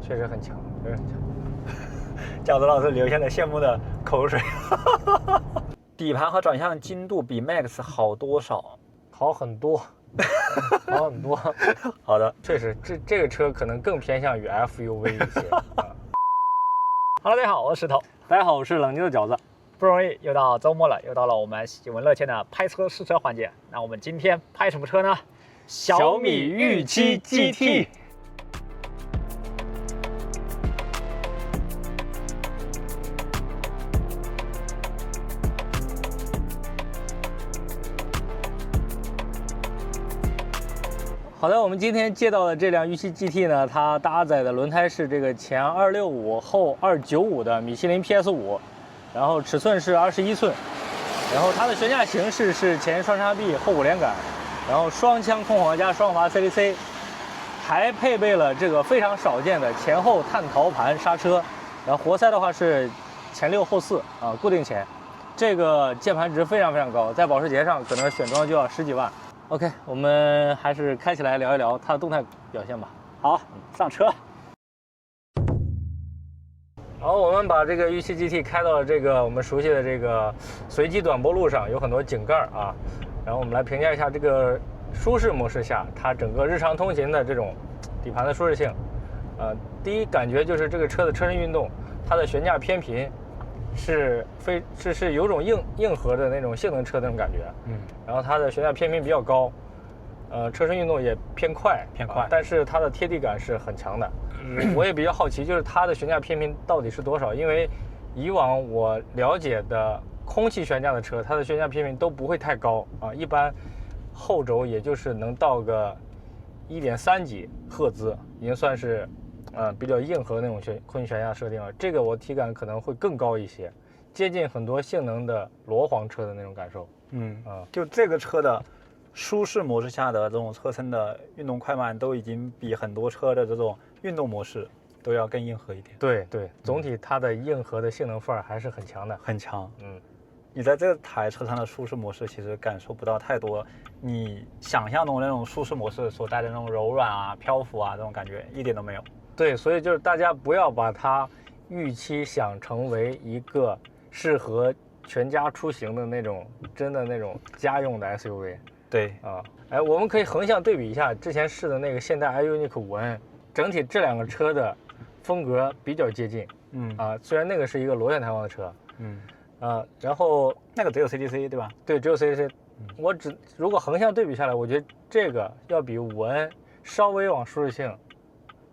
確實很強，確實很強。饺子老師流下了羡慕的口水。底盤和转向精度比 Max 好多少？好很多，好很多。好的，确實，這個車可能更偏向於 FUV 一些。哈嘍，大家好，我是石頭。大家好，我是冷靜的饺子。不容易，又到周末了，又到了我们喜聞樂見的拍車試車環節。那我們今天拍什麼車呢？小米预期 GT。好的，我们今天借到的這輛预期 GT 呢，它搭載的輪胎是這個前265後295的米其林 PS5，然後尺寸是21寸，然後它的懸架形式是前雙叉臂後5連桿，然後雙腔控黃加雙閥 CVC， 還配備了這個非常少見的前後碳陶盤剎車，然後活塞的話是前6後4啊，固定前，這個鍵盤值非常非常高，在保時捷上可能選裝就要10幾萬。OK， 我們還是開起來聊一聊它的動態表現吧。好，上車。然後我們把這個預期 GT 開到了這個我們熟悉的這個隨機短波路上，有很多井蓋啊。然後我們來評價一下這個舒適模式下它整個日常通勤的這種底盤的舒適性。第一感覺就是這個車的車身運動，它的懸架偏平。是有種硬核的那種性能車那種感覺，然後它的懸架偏平比較高，車身運動也偏快，但是它的貼地感是很強的。我也比較好奇，就是它的懸架偏平到底是多少？因為以往我了解的空气悬架的車，它的悬架偏平都不會太高啊，一般後軸也就是能到個1.3幾赫茲，已經算是。比較硬核的那種空气悬架設定了，這個我體感可能會更高一些，接近很多性能的螺黃車的那種感受。就這個車的舒適模式下的這種車身的運動快慢，都已經比很多車的這種運動模式都要更硬核一點。對，總體它的硬核的性能範兒還是很強的，很強。你在這台車上的舒適模式其實感受不到太多你想象中的那種舒適模式所帶的那種柔軟啊、漂浮啊這種感覺一點都沒有。對，所以就是大家不要把它預期想成為一個適合全家出行的那種真的那種家用的 SUV。對啊，我們可以橫向對比一下之前試的那個現代 iONIQ 5N， 整體這兩個車的風格比較接近。雖然那個是一個螺旋彈簧的車。然後那個只有 CDC 對吧？對，只有 CDC。如果橫向對比下來，我覺得這個要比5N稍微往舒適性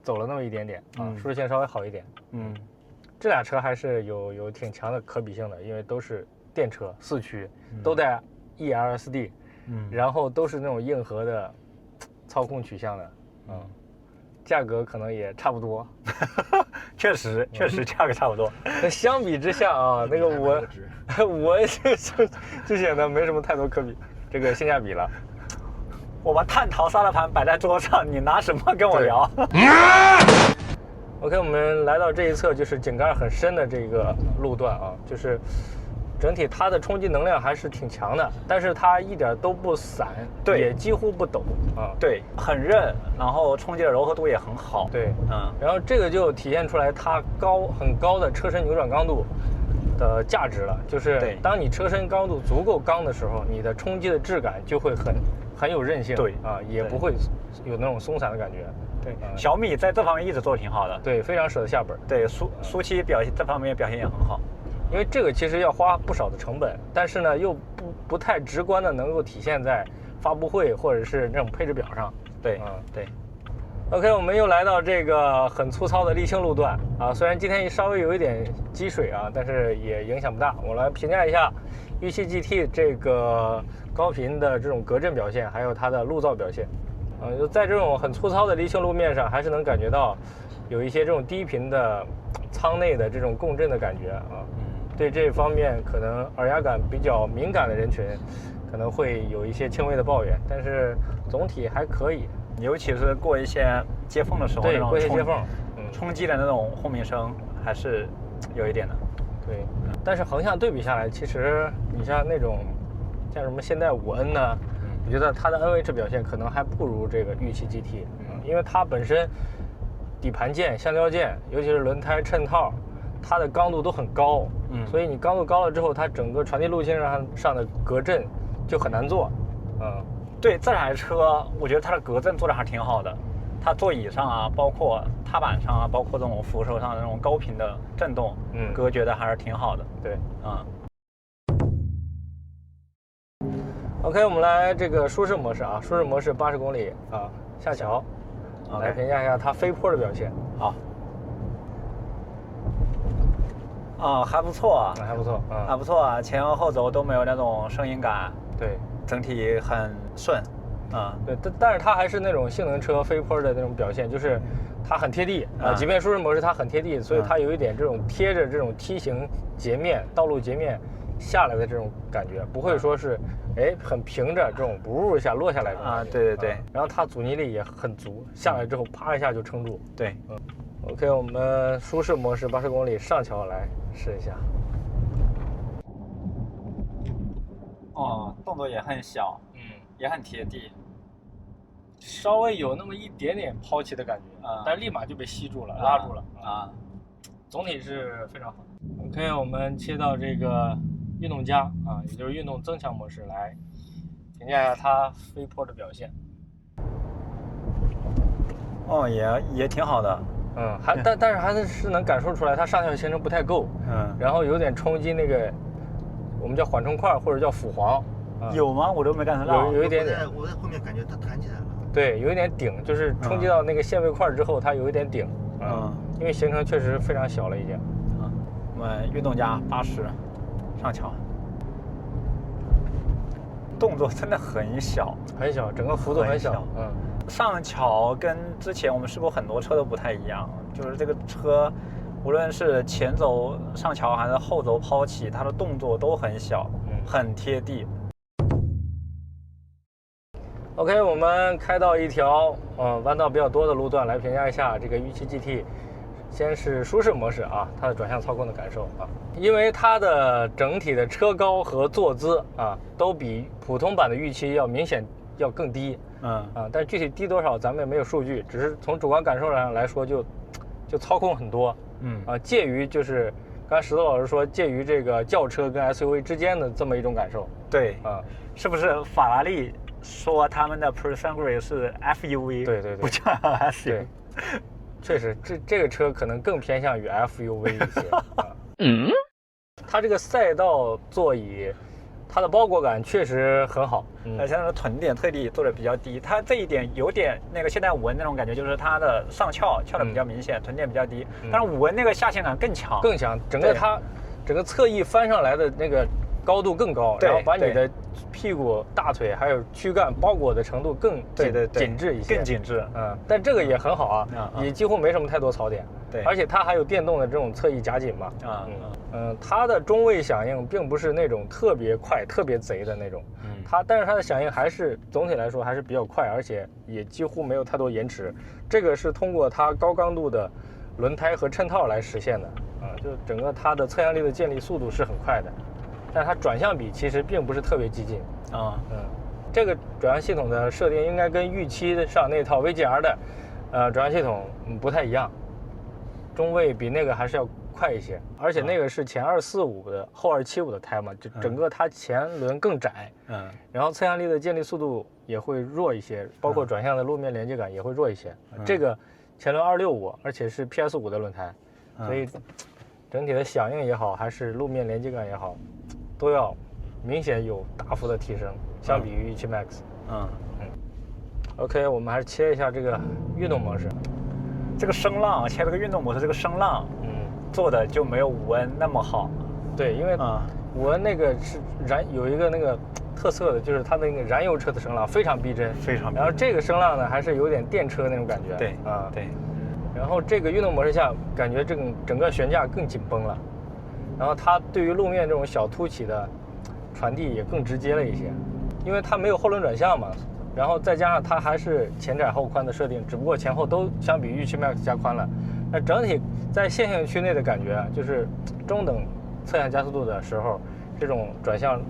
走了那麼一點點啊，舒適性稍微好一點。這倆車還是有挺強的可比性的，因为都是電車4驅，都帶 ELSD，然後都是那種硬核的操控取向的，價格可能也差不多。確實價格差不多。那相比之下啊，那個5N就顯得沒什麼太多可比這個性價比了。我把碳陶剎車盤擺在桌上，你拿什麼跟我聊？OK， 我們來到這一側，就是井蓋很深的這個路段啊，就是整體它的衝擊能量還是挺強的，但是它一點都不散，對，也幾乎不抖啊，對，很韌，然後衝擊的柔和度也很好，對，然後這個就體現出來它很高的車身扭轉剛度的價值了，就是當你車身剛度足夠剛的時候，你的衝擊的質感就會很有韌性，對啊，也不會有那種鬆散的感覺。對，小米在這方面一直做得挺好的，對，非常捨得下本。對，舒淇表現這方面表現也很好，因為這個其實要花不少的成本，但是呢又不太直觀的能夠體現在發布會或者是那種配置表上。對，對。OK， 我們又來到這個很粗糙的瀝青路段啊，雖然今天稍微有一點積水啊，但是也影響不大。我來評價一下預期 GT 這個高頻的這種隔震表現，還有它的路噪表現。就在這種很粗糙的瀝青路面上，還是能感覺到有一些這種低頻的艙內的這種共振的感覺啊。對這方面可能耳壓感比較敏感的人群，可能會有一些輕微的抱怨，但是總體還可以。尤其是過一些接縫的時候，對，過一些接縫，衝擊的那種轟鳴聲還是有一點的。對，但是橫向對比下來，其實你像那種像什麼現代5N呢，我覺得它的 NVH 表現可能還不如這個預期 GT，因為它本身底盤件、橡胶件，尤其是轮胎衬套，它的刚度都很高，所以你刚度高了之后，它整个传递路径上的隔震就很难做，对，这台车我觉得它的隔震做的还挺好的，它座椅上啊，包括踏板上啊，包括这种扶手上的那种高频的震动，隔绝的还是挺好的。对OK， 我们来这个舒适模式啊，舒适模式80公里啊，下桥，来评价一下它飞坡的表现。好。还不错啊，还不错，还不错啊，前后轴都没有那种声音感，对，整体很顺，对，但是它还是那种性能车飞坡的那种表现，就是它很贴地啊，即便舒适模式它很贴地，所以它有一点这种貼着这种梯形截面、道路截面下来的这种感觉，不会说是很平着这种不一下落下来的对，然后它阻尼力也很足，下来之后啪一下就撑住，对，OK， 我们舒适模式80公里上桥来试一下。动作也很小，也很贴地，稍微有那么一点点抛弃的感觉，但立马就被吸住了，拉住了，总体是非常好。OK， 我们切到这个运动加啊，也就是运动增强模式来评价一下它飞坡的表现。也挺好的，但是还是能感受出来它上下行程不太够，然后有点冲击那个我们叫缓冲块或者叫辅簧，有吗？我都没感受到，有一点点，我在后面感觉它弹起来了，对，有一点顶，就是冲击到那个限位块之后，它有一点顶，因为行程确实非常小了已经。我们运动加80上桥，动作真的很小，整个幅度很小，上桥跟之前我們試過很多車都不太一樣，就是這個車無論是前軸上橋還是後軸拋起，它的動作都很小，很貼地。OK， 我們開到一條彎道比較多的路段來評價一下這個Ü7 GT。先是舒適模式啊，它的轉向操控的感受啊，因為它的整體的車高和坐姿啊，都比普通版的Ü7要明顯要更低，但具體低多少咱們也沒有數據，只是從主觀感受上來說就操控很多，介於就是剛才石頭老師說介於這個轎車跟 SUV 之間的這麼一種感受。對，是不是法拉利說他們的 Persangre 是 FUV？ 對，不叫 SUV。確實，這個車可能更偏向於 FUV 一些。它這個賽道座椅，它的包裹感確實很好。而且它的臀點特地做的比較低，它這一點有點那個現代5文那種感覺，就是它的上翹的比較明顯，臀點比較低。但是5文那個下陷感更強，整個它整個側翼翻上來的那個高度更高，然後把你的屁股、大腿還有軀幹包裹的程度更緊緻一些，更緊緻。但這個也很好啊，也幾乎沒什麼太多槽點。對，而且它還有電動的這種側翼夾緊嘛。它的中位響應並不是那種特別快、特別賊的那種。但是它的響應還是總體來說還是比較快，而且也幾乎沒有太多延遲。這個是通過它高剛度的輪胎和襯套來實現的。就整個它的側向力的建立速度是很快的。但它轉向比其實並不是特別激進，這個轉向系統的設定應該跟Ü7上那套 VGR 的轉向系統不太一樣，中位比那個還是要快一些，而且那個是前245的後275的胎嘛，就整個它前輪更窄，然後側向力的建立速度也會弱一些，包括轉向的路面連接感也會弱一些。這個前輪265，而且是 PS5的輪胎，所以整體的響應也好，還是路面連接感也好，都要明顯有大幅的提升，相比於Ü7 Max。OK， 我們還是切一下這個運動模式。這個聲浪切這個運動模式，這個聲浪，做的就沒有5文那麼好。對，因為5文那個是有一個那個特色的，就是它的那個燃油車的聲浪非常逼真，非常逼真。然後這個聲浪呢，還是有點電車那種感覺。對，對。然後這個運動模式下，感覺這個整個懸架更緊繃了。然後它對於路面這種小凸起的傳遞也更直接了一些，因為它沒有後輪轉向嘛，然後再加上它還是前窄後寬的設定，只不過前後都相比Ü7 Max 加寬了。那整體在線性區內的感覺，就是中等側向加速度的時候，這種轉向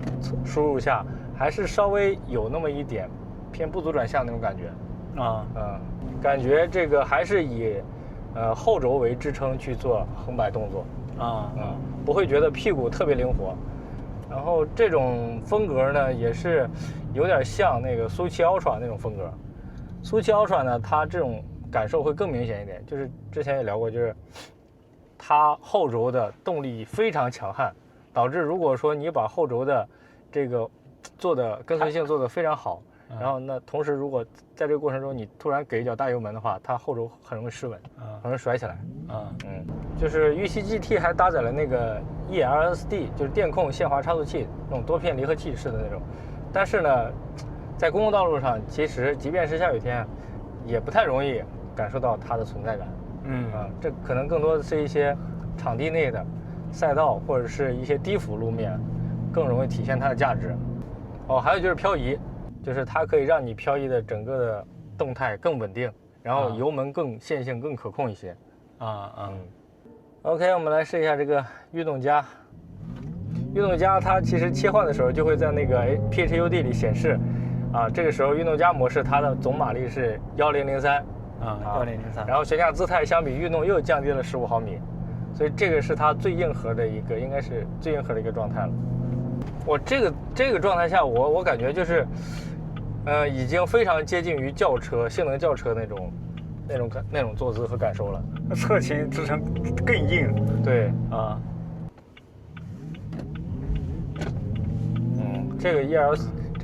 輸入下，還是稍微有那麼一點偏不足轉向那種感覺。感覺這個還是以後軸為支撐去做橫摆動作，不会觉得屁股特別靈活。然後這種風格呢，也是有點像那個蘇七 Ultra 那種風格。蘇七 Ultra 呢，它這種感受會更明顯一點，就是之前也聊過，就是它後軸的動力非常強悍，導致如果說你把後軸的這個做的跟隨性做得非常好，然後那同時如果在這個過程中你突然給一腳大油門的話，它後軸很容易失穩，很容易甩起來。就是玉溪 GT 還搭載了那個 ELSD， 就是電控限滑差速器，那种多片离合器式的那种。但是呢，在公共道路上，其實即便是下雨天，也不太容易感受到它的存在感。這可能更多的是一些場地內的賽道或者是一些低幅路面，更容易體現它的價值。還有就是漂移，就是它可以讓你漂移的整個的动態更穩定，然後油门更線性更可控一些。OK， 我们来試一下這個運動家。運動家它其實切換的時候就會在那個 PHUD 裡顯示，這個時候運動家模式它的總馬力是1003，1003，然後懸架姿態相比運動又降低了15毫米，所以這個是它最硬核的一個，應該是最硬核的一個狀態了。我這個狀態下，我感覺就是，已經非常接近於轎車性能轎車那種坐姿和感受了。側倾支撐更硬。對這個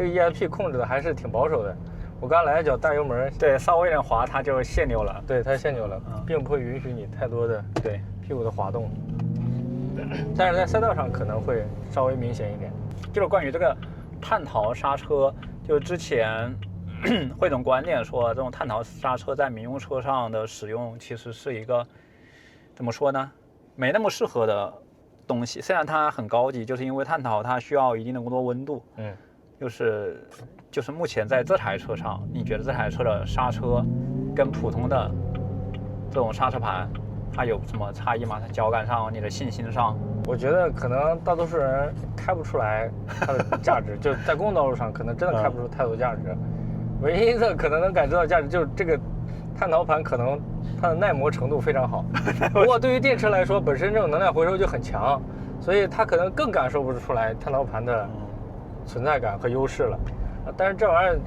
ESP 控制的還是挺保守的。我剛來一腳大油門，對，稍微有點滑它就限流了。对，它限流了，並不會允許你太多的屁股的滑動。但是在賽道上可能會稍微明顯一點。就是關於這個碳陶剎車，就之前會總觀點說，這種碳陶剎車在民用車上的使用其實是一個怎麼說呢，沒那麼適合的東西。雖然它很高級，就是因為碳陶它需要一定的工作溫度。就是目前在這台車上，你覺得這台車的剎車跟普通的這種剎車盤它有什麼差異嗎？它腳感上，你的信心上？我覺得可能大多數人開不出來它的價值，就在公共道路上可能真的開不出太多價值。唯一的可能能感知到價值就是這個碳陶盤可能它的耐磨程度非常好。不過對於電車來說，本身這種能量回收就很強，所以它可能更感受不出來碳陶盤的存在感和優勢了。但是這玩意兒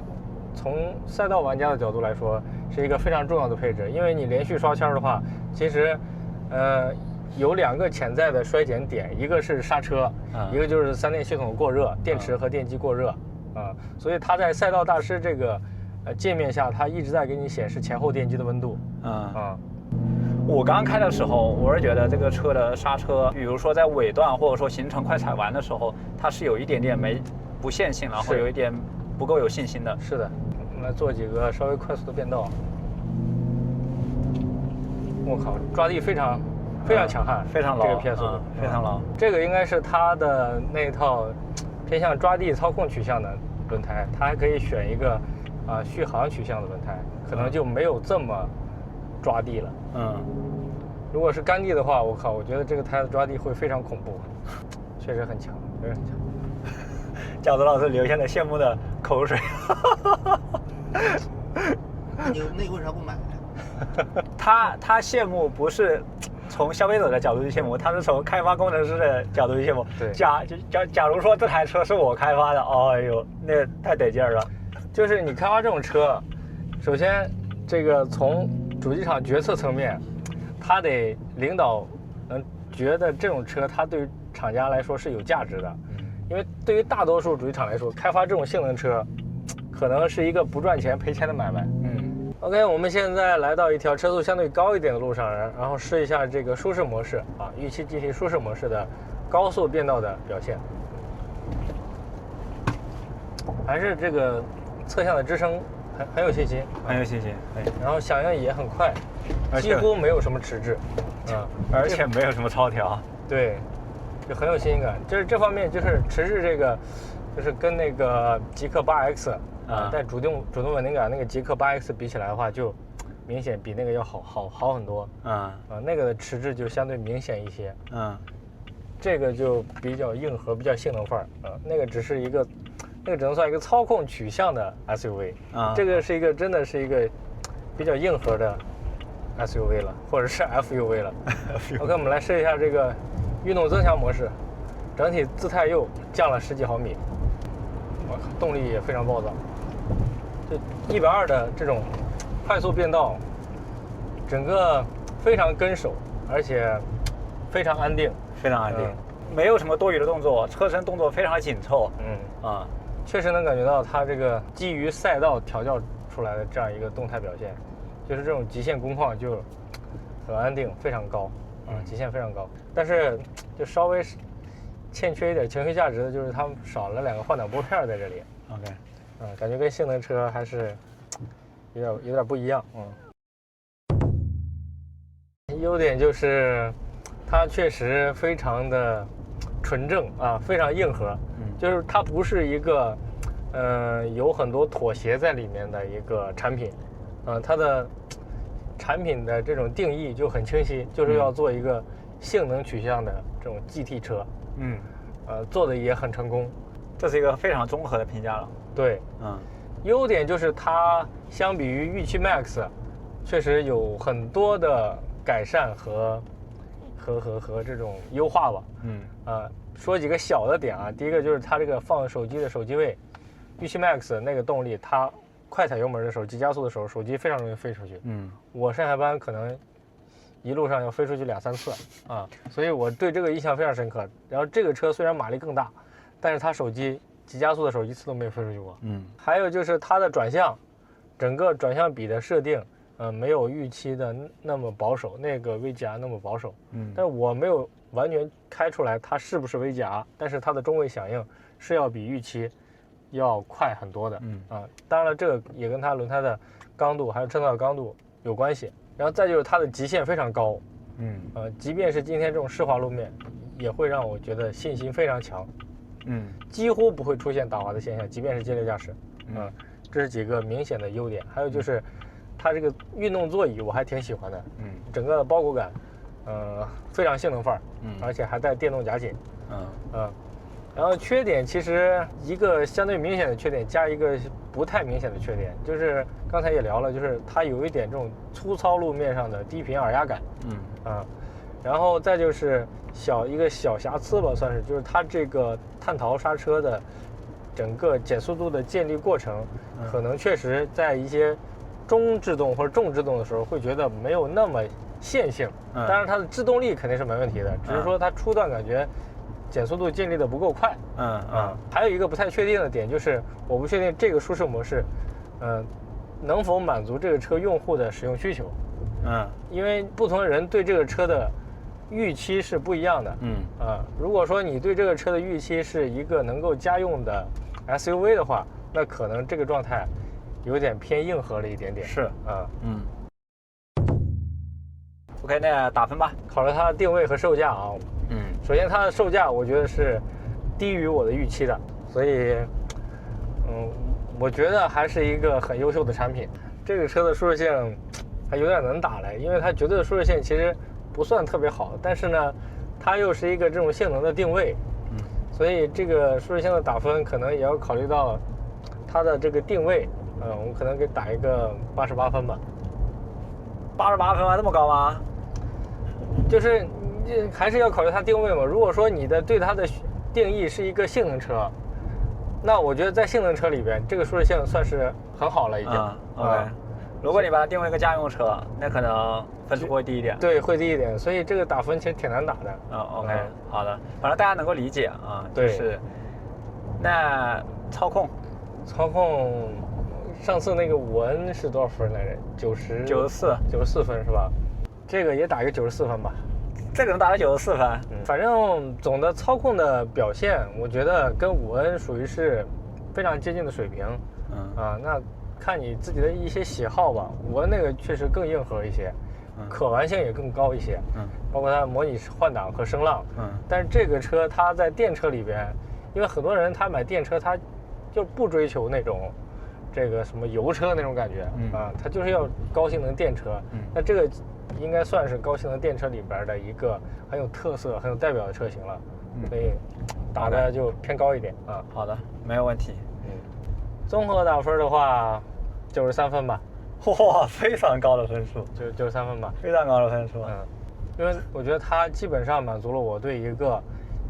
從賽道玩家的角度來說是一個非常重要的配置，因為你連續刷圈的話，其實有兩個潛在的衰減點，一個是剎車，一個就是三電系統過熱，電池和電機過熱所以它在賽道大師這個界面下，它一直在給你顯示前後電機的溫度。我剛開的時候，我是覺得這個車的剎車，比如說在尾段或者說行程快踩完的時候，它是有一點點不線性，然後有一點不夠有信心的。是的，我們來做幾個稍微快速的變道。我靠，抓地非常強悍，非常牢，這個偏速非常牢。這個應該是它的那一套偏向抓地操控取向的輪胎，它還可以選一個續航取向的輪胎，可能就沒有這麼抓地了。如果是乾地的話，我靠，我覺得這個胎的抓地會非常恐怖，確實很強，確實很強。餃子老師流下了羨慕的口水。你那個為啥不買？他羨慕不是從消費者的角度去羨慕，他是從開發工程師的角度去羨慕。對，假如說這台車是我開發的，哎呦，那太得勁了。就是你開發這種車，首先這個從主機廠決策層面，他得領導能覺得這種車它對於廠家來說是有價值的。因為對於大多數主機廠來說，開發這種性能車可能是一個不賺錢賠錢的買賣。OK， 我們現在來到一條車速相對高一點的路上，然後試一下這個舒適模式玉溪 GT 舒適模式的高速變道的表現。還是這個側向的支撐很有信心，很有信心。然後響應也很快，幾乎沒有什麼遲滯，而且沒有什麼超調。對。就很有新鮮感，就是這方面就是遲滯這個，就是跟那個極氪 8X 帶主動穩定感那個極氪 8X 比起來的話，就明顯比那個要好很多。那個的遲滯就相對明顯一些。這個就比較硬核，比較性能範兒。那個只是一個，那個只能算一個操控取向的 SUV。這個是一個真的是一個比較硬核的 SUV 了，或者是 FUV 了。OK， 我们来试一下这个运动增强模式，整体姿态又降了10几毫米，我靠，动力也非常暴躁。就120的这种快速变道，整个非常跟手，而且非常安定，非常安定，没有什么多余的动作，车身动作非常紧凑。确實能感覺到它這個基於賽道調教出來的這樣一個動態表現，就是這種極限工況就很安定，非常高極限非常高。但是就稍微欠缺一點情緒價值的就是他們少了2個換擋撥片在這裡。OK， 感覺跟性能車還是有點不一樣。優點就是它確實非常的純正非常硬核。就是它不是一個有很多妥協在裡面的一個產品，它的產品的這種定義就很清晰，就是要做一個性能取向的這種 GT 車，做的也很成功，這是一個非常綜合的評價了。對，優點就是它相比於預期 Max， 確實有很多的改善和這種優化吧。說幾個小的點第一個就是它這個放手機的手機位，預期 Max 那個動力，它快踩油門的時候，急加速的時候，手機非常容易飛出去。我上下班可能一路上要飛出去2-3次所以我對這個印象非常深刻。然後這個車雖然馬力更大，但是它手機急加速的時候一次都沒有飛出去過。還有就是它的轉向，整個轉向比的設定，沒有預期的那麼保守，那個 VGR 那麼保守。但是我沒有完全開出來它是不是 VGR， 但是它的中位響應是要比預期要快很多的。當然了，這個也跟它輪胎的剛度還有車道的剛度有關係。然後再就是它的極限非常高，即便是今天這種濕滑路面，也會讓我覺得信心非常強，幾乎不會出現打滑的現象，即便是激烈駕駛。這是幾個明顯的優點。還有就是它這個運動座椅我還挺喜歡的，整個的包裹感非常性能範兒，而且還帶電動夾緊。然後缺點其實一個相對明顯的缺點加一個不太明顯的缺點，就是剛才也聊了，就是它有一點這種粗糙路面上的低頻耳壓感。然後再就是一個小瑕疵吧，算是就是它這個碳陶剎車的整個減速度的建立過程，可能確實在一些中制動或者重制動的時候會覺得沒有那麼線性。當然它的制動力肯定是沒問題的，只是說它初段感覺減速度建立的不夠快。還有一個不太確定的點就是我不確定這個舒適模式能否滿足這個車用戶的使用需求。因為不同的人對這個車的預期是不一樣的。如果說你對這個車的預期是一個能夠家用的 SUV 的話，那可能這個狀態有點偏硬核了一點點。是OK， 那打分吧。考慮它的定位和售價首先它的售價我覺得是低於我的預期的，所以我覺得還是一個很優秀的產品。這個車的舒適性還有點難打來，因為它絕對的舒適性其實不算特別好，但是呢它又是一個這種性能的定位，所以這個舒適性的打分可能也要考慮到它的這個定位。我們可能給打一個88分吧。88分嗎？這麼高嗎？就是還是要考慮它定位嘛。如果說你的對它的定義是一個性能車，那我覺得在性能車裡邊，這個舒適性算是很好了已經。OK，如果你把它定位一個家用車，那可能分數會低一點。對，會低一點，所以這個打分其實挺難打的。OK，好的，反正大家能夠理解就是那操控，上次那個武恩是多少分來着？94分是吧？這個也打一個94分吧。這個能打到94分。反正總的操控的表現，我覺得跟武恩屬於是非常接近的水平。那看你自己的一些喜好吧。武恩那個確實更硬核一些，可玩性也更高一些。包括它模擬換擋和聲浪。但是這個車它在電車裡邊，因為很多人他買電車他就不追求那種這個什麼油車那種感覺他就是要高性能電車。那這個應該算是高性能電車裡邊的一個很有特色、很有代表的車型了，所以打的就偏高一點好的，沒有問題。綜合打分的話，93分吧。哇，非常高的分数，93分吧，非常高的分数。因为我觉得它基本上满足了我对一个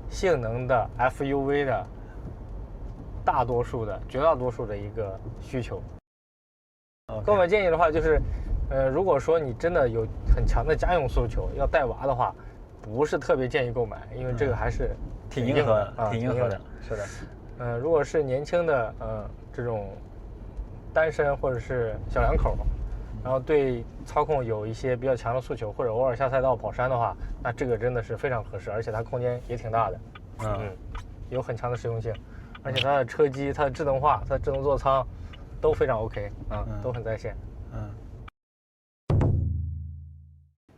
性能的 FUV 的绝大多数的一个需求。跟我建议的话就是，如果说你真的有很强的家用诉求，要带娃的话，不是特别建议购买，因为这个还是挺硬核的，挺硬核的。是的。如果是年轻的这种单身或者是小两口，然后对操控有一些比较强的诉求，或者偶尔下赛道跑山的话，那这个真的是非常合适，而且它空间也挺大的，有很强的实用性，而且它的车机、它的智能化、它的智能座舱都非常 OK 都很在线。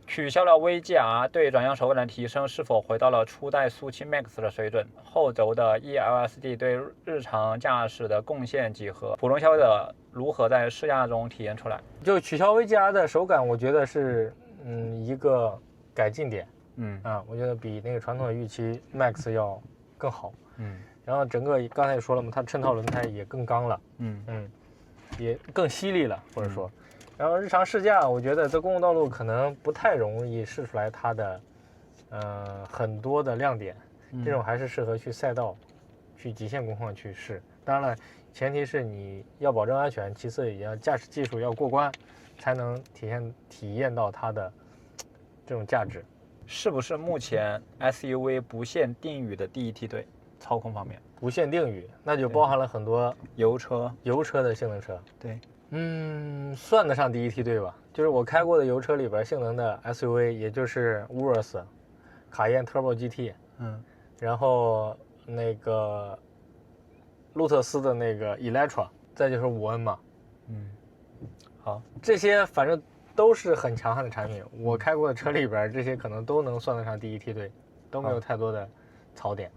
取消了 VGR 对转向手感的提升是否回到了初代苏7 Max 的水準？後軸的 eLSD 對日常駕駛的貢獻幾何？普通消費者如何在試駕中體驗出來？就取消 VGR 的手感，我覺得是一個改進點。我覺得比那個傳統的預期 Max 要更好。然後整個剛才也說了嘛，它襯套輪胎也更剛了。也更犀利了，或者說。然後日常試駕，我覺得在公共道路可能不太容易試出來它的很多的亮點，這種還是適合去賽道去極限工況去試。當然了，前提是你要保證安全，其次也要駕駛技術要過關，才能體驗到它的這種價值。是不是目前 SUV 不限定語的第一梯隊操控方面？不限定語，那就包含了很多油車的性能車。對。算得上第一梯隊吧。就是我開過的油車裡邊性能的 SUV， 也就是 Urus、卡宴 Turbo GT， 然後那個路特斯的那個 Electra， 再就是5恩嘛。好，這些反正都是很強悍的產品。我開過的車裡邊，這些可能都能算得上第一梯隊，都沒有太多的槽點。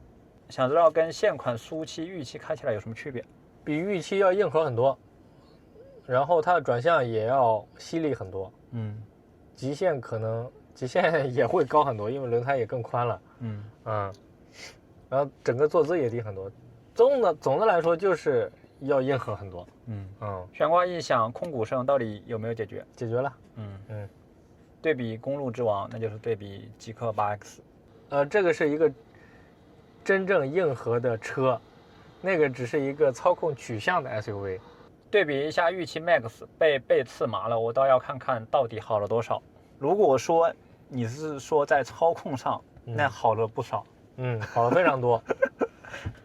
想知道跟現款蘇7預期開起來有什麼區別？比預期要硬核很多。然後它的轉向也要犀利很多，極限也會高很多，因為輪胎也更寬了，然後整個坐姿也低很多，總的來說就是要硬核很多，懸掛異響、空鼓聲到底有沒有解決？解決了，對比公路之王，那就是對比極氪 8X，這個是一個真正硬核的車，那個只是一個操控取向的 SUV。對比一下預期 Max 被刺麻了，我倒要看看到底好了多少。如果說你是說在操控上，那好了不少，好了非常多。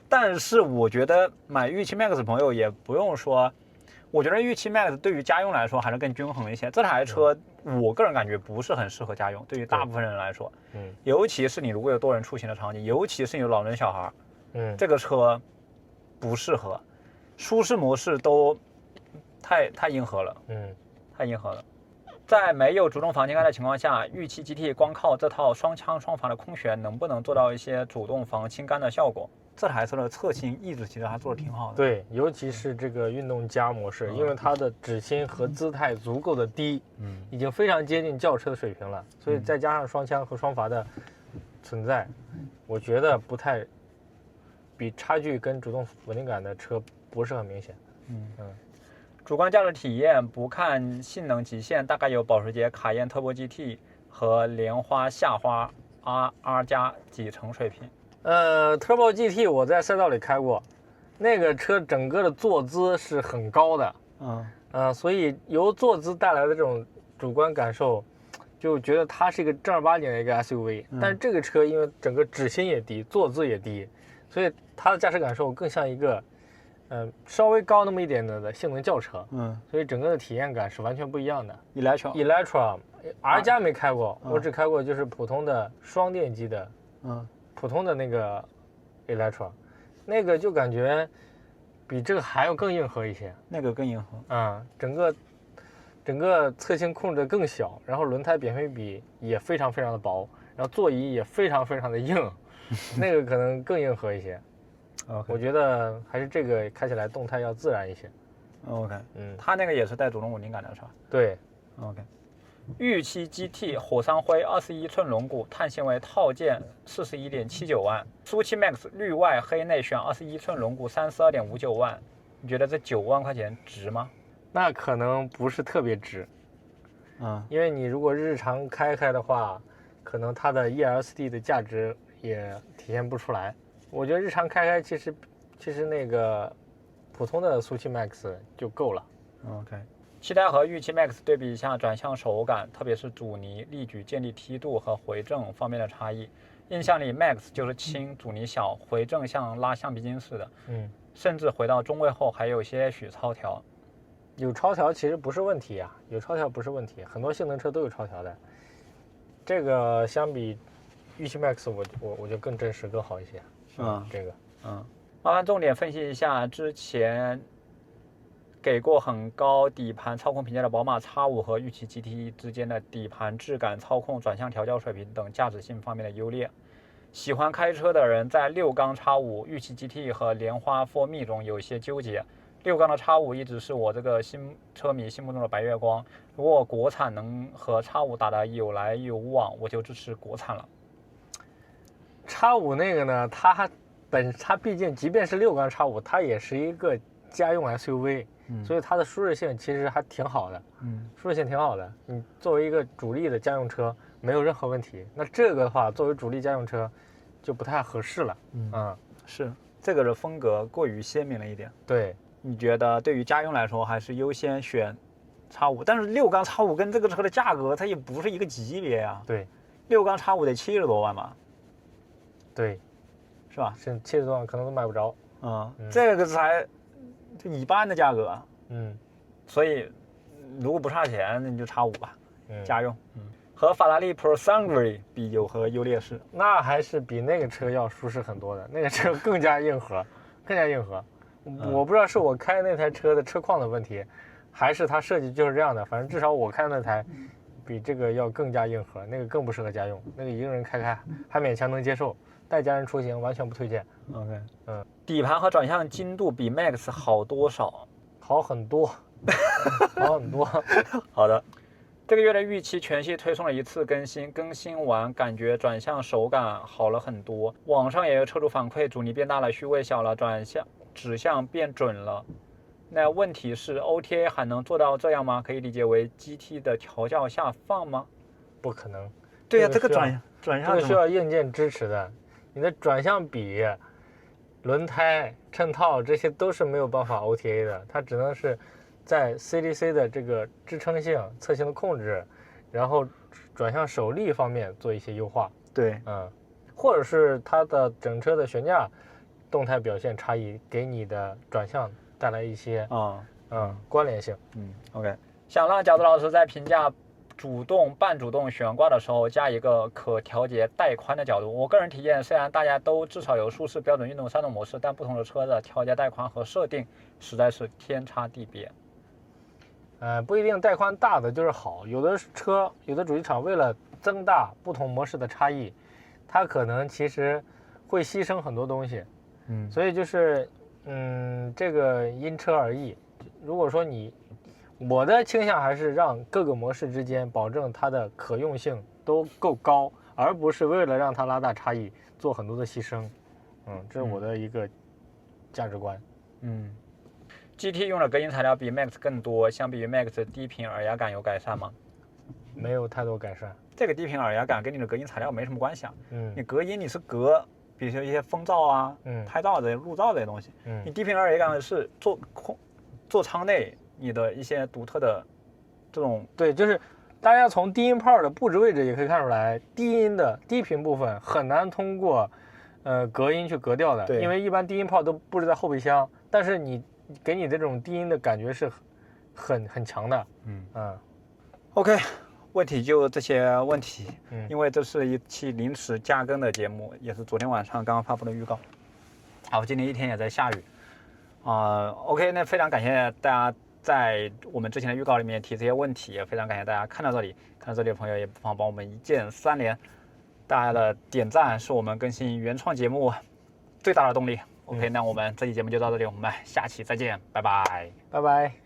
但是我覺得買預期 Max 的朋友也不用說，我覺得預期 Max 對於家用來說還是更均衡一些。這台車我個人感覺不是很適合家用，對於大部分人來說，尤其是你如果有多人出行的場景，尤其是你有老人小孩，這個車不適合。舒適模式都太硬核了，太硬核了。在沒有主動防傾桿的情況下，預期 GT 光靠這套雙槍雙閥的空懸，能不能做到一些主動防傾桿的效果？這台車的側傾抑制其實還做得挺好的。對，尤其是這個運動加模式，因為它的指心和姿態足夠的低，已經非常接近轎車的水平了，所以再加上雙槍和雙閥的存在，我覺得不太比差距跟主動穩定感的車不是很明顯。主觀駕駛體驗不看性能極限，大概有保時捷卡宴 Turbo GT 和蓮花夏花 R 加幾成水平？Turbo GT 我在賽道裡開過，那個車整個的坐姿是很高的，所以由坐姿帶來的這種主觀感受，就覺得它是一個正兒八經的一個 SUV。但是這個車因為整個指心也低，坐姿也低，所以它的駕駛感受更像一個稍微高那麼一點的性能轎車，所以整個的體驗感是完全不一樣的。Electra R 加沒開過，我只開過就是普通的雙電機的，普通的那個 Electra， 那個就感覺比這個還要更硬核一些。那個更硬核，整個側傾控制更小，然後輪胎扁平比也非常非常的薄，然後座椅也非常非常的硬，那個可能更硬核一些。我覺得還是這個開起來動態要自然一些。它那個也是帶主動穩定感的是吧？對。預期 GT 火山灰21寸輪毂，碳纖維套件41.79萬，蘇7 Max 綠外黑內選21寸輪毂32.59萬，你覺得這9萬塊錢值嗎？那可能不是特別值。因為你如果日常開的話，可能它的 ELCD 的價值也體現不出來。我覺得日常開其實那個普通的蘇七 Max 就夠了。OK。期待和预期 Max 對比一下轉向手感，特別是阻尼、力矩、建立梯度和回正方面的差異。印象裡 Max 就是輕，阻尼小，回正像拉橡皮筋似的。甚至回到中位後還有些許超調。有超調其實不是問題啊，有超調不是問題，很多性能車都有超調的。這個相比预期 Max 我覺得更真實更好一些。這個麻煩重點分析一下之前給過很高底盤操控評價的寶馬 X5 和預期 GT 之間的底盤質感、操控、轉向調教水平等駕駛性方面的優劣。喜歡開車的人在6缸 X5、預期 GT 和蓮花 4Me 中有些糾結。6缸的 X5 一直是我這個新車迷心目中的白月光，如果國產能和 X5 打得有來有往，我就支持國產了。X5那個呢，它畢竟即便是6缸 X5，它也是一個家用 SUV。所以它的舒適性其實還挺好的，舒適性挺好的。你作為一個主力的家用車，沒有任何問題。那這個的話，作為主力家用車，就不太合適了。是這個的風格過於鮮明了一點。對，你覺得對於家用來說，還是優先選 X5？但是6缸 X5跟這個車的價格，它也不是一個級別呀。對，6缸 X5得70多萬吧？對，是吧？是70多萬可能都買不着。這個才。就一半的價格，所以如果不差錢，那你就X5吧，家用。和法拉利 ProSangre 比有何優劣勢？那還是比那個車要舒適很多的，那個車更加硬核，更加硬核。我不知道是我開那台車的車況的問題，還是它設計就是這樣的。反正至少我開那台比這個要更加硬核，那個更不適合家用，那個一個人開還勉強能接受，带家人出行完全不推薦。OK，底盤和轉向精度比 Max 好多少？好很多，好很多。好的，這個月的預期全系推送了一次更新，更新完感覺轉向手感好了很多。網上也有車主反饋，阻尼變大了，虛位小了，轉向指向變準了。那問題是 OTA 還能做到這樣嗎？可以理解為 GT 的調教下放嗎？不可能。對呀，這個轉向這個需要硬件支持的，你的轉向比、輪胎、襯套這些都是沒有辦法 OTA 的，它只能是在 CDC 的這個支撐性、側性的控制，然後轉向手力方面做一些優化。對，或者是它的整車的悬架动態表現差異，給你的轉向帶來一些關聯性。OK， 想讓餃子老師在評價主動、半主動懸掛的時候加一個可調節帶寬的角度。我個人體驗，雖然大家都至少有舒適、標準、運動3種模式，但不同的車的調節帶寬和設定實在是天差地別。不一定帶寬大的就是好，有的車、有的主机廠為了增大不同模式的差異，它可能其實會犧牲很多東西。所以就是這個因車而異。如果說我的傾向還是讓各個模式之間保證它的可用性都夠高，而不是為了讓它拉大差異做很多的犧牲。這是我的一個價值觀。GT 用的隔音材料比 Max 更多，相比於 Max 低頻耳壓感有改善嗎？沒有太多改善。這個低頻耳壓感跟你的隔音材料沒什麼關係啊。你隔音你是隔，比如說一些風噪啊、胎噪這些路噪這些東西。你低頻耳壓感是做艙內你的一些獨特的這種。對，就是大家從低音炮的布置位置也可以看出来，低音的低頻部分很难通過隔音去隔掉的。因為一般低音炮都布置在後備箱，但是你给你这種低音的感觉是很强的。OK， 問題就這些問題。因為這是一期臨時加更的節目，也是昨天晚上剛剛發布的預告。好，今天一天也在下雨。OK， 那非常感謝大家在我們之前的預告裡面提這些問題，也非常感謝大家看到這裡的朋友也不妨幫我們一鍵3連，大家的點讚是我們更新原創節目最大的動力。OK， 那我們這期節目就到這裡，我們下期再見，拜拜，拜拜。